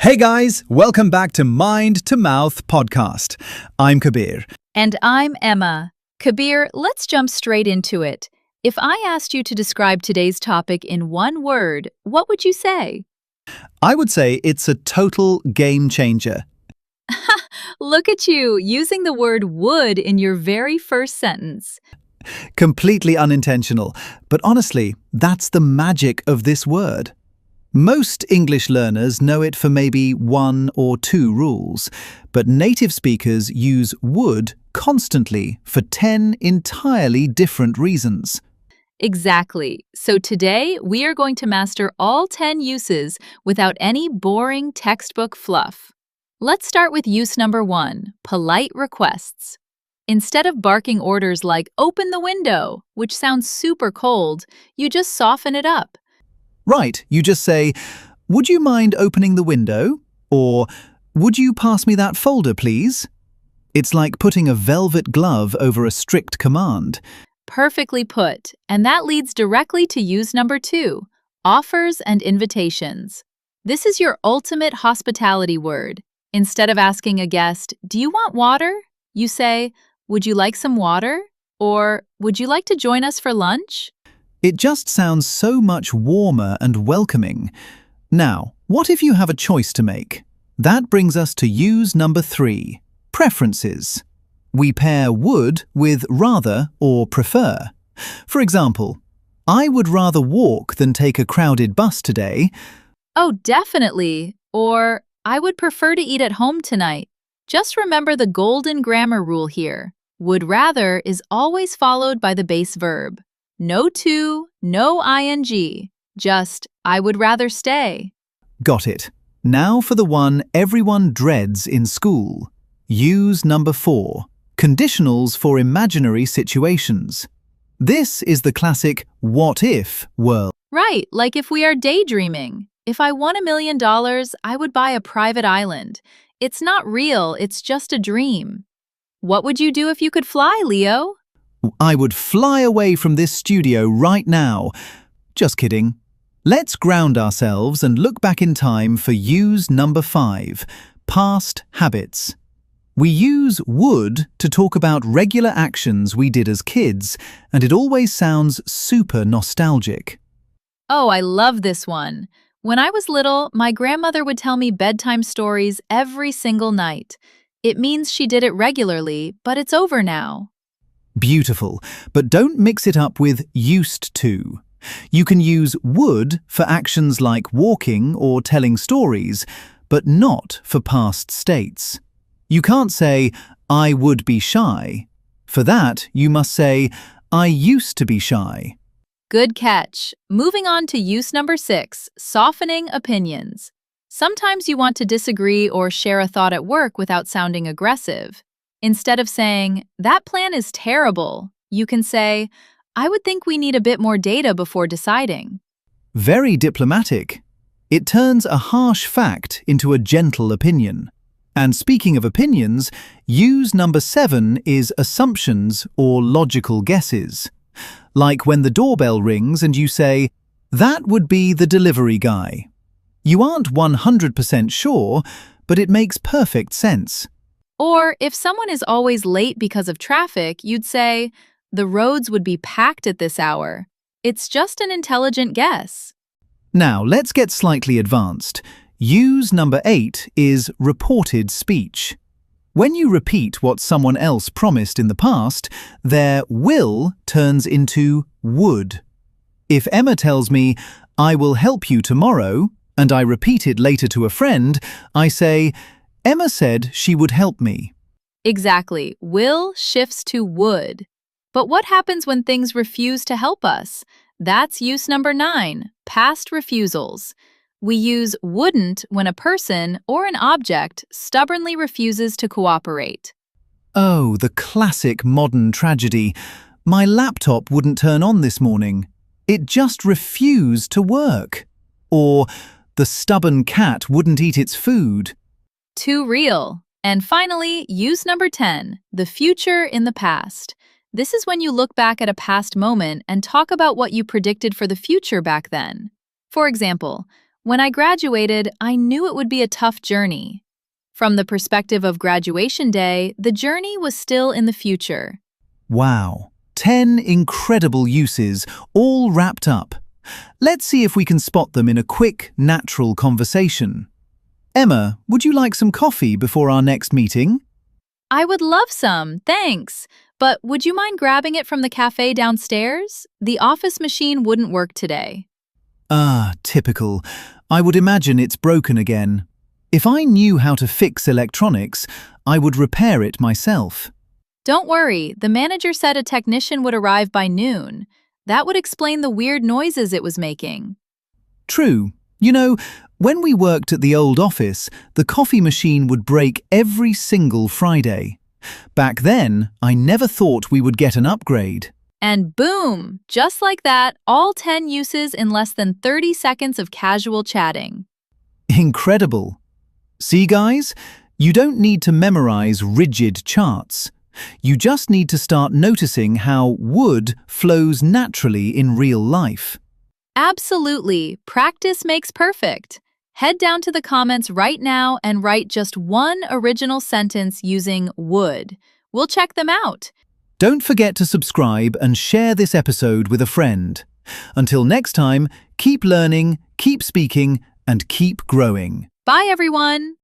Hey guys, welcome back to Mind to Mouth podcast. I'm Kabir. And I'm Emma. Kabir, let's jump straight into it. If I asked you to describe today's topic in one word, what would you say? I would say it's a total game changer. Look at you, using the word would in your very first sentence. Completely unintentional, but honestly, that's the magic of this word. Most English learners know it for maybe one or two rules, but native speakers use would constantly for 10 entirely different reasons. Exactly. So today, we are going to master all 10 uses without any boring textbook fluff. Let's start with use number 1, polite requests. Instead of barking orders like, "Open the window," which sounds super cold, you just soften it up. Right, you just say, "Would you mind opening the window?" Or, "Would you pass me that folder, please?" It's like putting a velvet glove over a strict command. Perfectly put. And that leads directly to use number 2, offers and invitations. This is your ultimate hospitality word. Instead of asking a guest, "Do you want water?" you say, "Would you like some water?" Or, "Would you like to join us for lunch?" It just sounds so much warmer and welcoming. Now, what if you have a choice to make? That brings us to use number 3, preferences. We pair would with rather or prefer. For example, "I would rather walk than take a crowded bus today." Oh, definitely. Or, "I would prefer to eat at home tonight." Just remember the golden grammar rule here. Would rather is always followed by the base verb. No to, no ing. Just, "I would rather stay." Got it. Now for the one everyone dreads in school. Use number 4, conditionals for imaginary situations. This is the classic what if world. Right, like if we are daydreaming. If I won $1 million, I would buy a private island. It's not real, it's just a dream. What would you do if you could fly, Leo? I would fly away from this studio right now. Just kidding. Let's ground ourselves and look back in time for use number 5, past habits. We use would to talk about regular actions we did as kids, and it always sounds super nostalgic. Oh, I love this one. When I was little, my grandmother would tell me bedtime stories every single night. It means she did it regularly, but it's over now. Beautiful, but don't mix it up with used to. You can use would for actions like walking or telling stories, but not for past states. You can't say, "I would be shy." For that, you must say, "I used to be shy." Good catch. Moving on to use number 6, softening opinions. Sometimes you want to disagree or share a thought at work without sounding aggressive. Instead of saying, "That plan is terrible," you can say, "I would think we need a bit more data before deciding." Very diplomatic. It turns a harsh fact into a gentle opinion. And speaking of opinions, use number 7 is assumptions or logical guesses. Like when the doorbell rings and you say, "That would be the delivery guy." You aren't 100% sure, but it makes perfect sense. Or if someone is always late because of traffic, you'd say, "The roads would be packed at this hour." It's just an intelligent guess. Now, let's get slightly advanced. Use number 8 is reported speech. When you repeat what someone else promised in the past, their will turns into would. If Emma tells me, "I will help you tomorrow," and I repeat it later to a friend, I say, "Emma said she would help me." Exactly. Will shifts to would. But what happens when things refuse to help us? That's use number 9, past refusals. We use wouldn't when a person or an object stubbornly refuses to cooperate. Oh, the classic modern tragedy. "My laptop wouldn't turn on this morning. It just refused to work." Or, "The stubborn cat wouldn't eat its food." Too real. And finally, use number 10, the future in the past. This is when you look back at a past moment and talk about what you predicted for the future back then. For example, When I graduated, I knew it would be a tough journey. From the perspective of graduation day, the journey was still in the future. Wow, 10 incredible uses, all wrapped up. Let's see if we can spot them in a quick, natural conversation. Emma, would you like some coffee before our next meeting? I would love some, thanks. But would you mind grabbing it from the cafe downstairs? The office machine wouldn't work today. Ah, typical. I would imagine it's broken again. If I knew how to fix electronics, I would repair it myself. Don't worry, the manager said a technician would arrive by noon. That would explain the weird noises it was making. True. You know, when we worked at the old office, the coffee machine would break every single Friday. Back then, I never thought we would get an upgrade. And boom! Just like that, all 10 uses in less than 30 seconds of casual chatting. Incredible. See, guys? You don't need to memorize rigid charts. You just need to start noticing how wood flows naturally in real life. Absolutely. Practice makes perfect. Head down to the comments right now and write just one original sentence using would. We'll check them out. Don't forget to subscribe and share this episode with a friend. Until next time, keep learning, keep speaking, and keep growing. Bye, everyone.